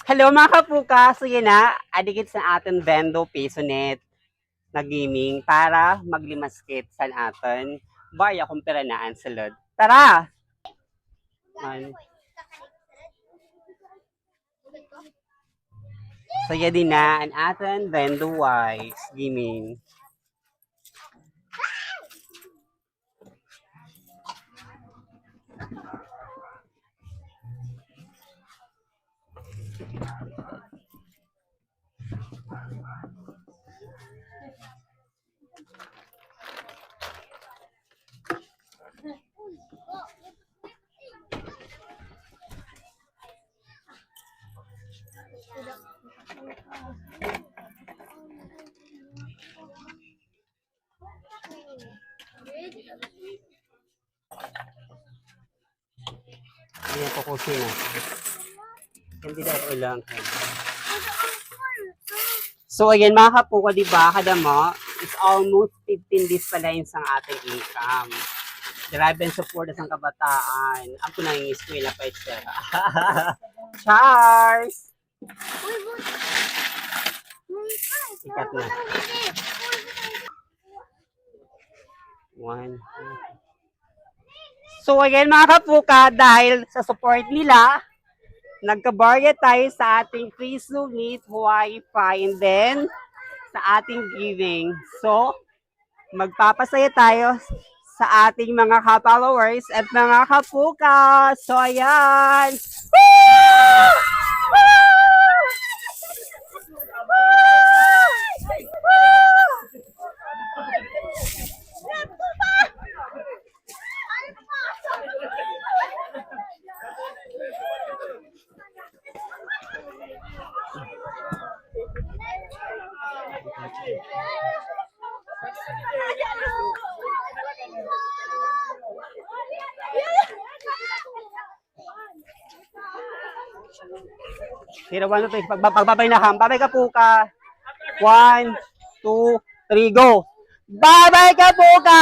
Hello mga kapuka! So yun na, adikit sa atin Bendo Pesonet na gaming para maglimaskit sa atin. Baya kung piranaan sulod. Tara! Man. So yan din na ang atin Bendo Wise gaming. Ayan po kusina. Hindi na ulang. So ayan mga kapuka, di ba? Kada mo, it's almost 15 days pala yun sa ating income. Grabe ang support sa kabataan. Ang punang eskwela pa ito. Charles! Sikat na. One. So ayan mga kapuka, dahil sa support nila, nagkabarya tayo sa ating free sulit, Wi-Fi, and then sa ating giving. So, magpapasaya tayo sa ating mga ka-followers at mga kapuka. So ayan! Woo! Tira 1, 2, 3. Pagbabay na ham. Babay ka puka. 1, 2, 3, go! Babay ka puka!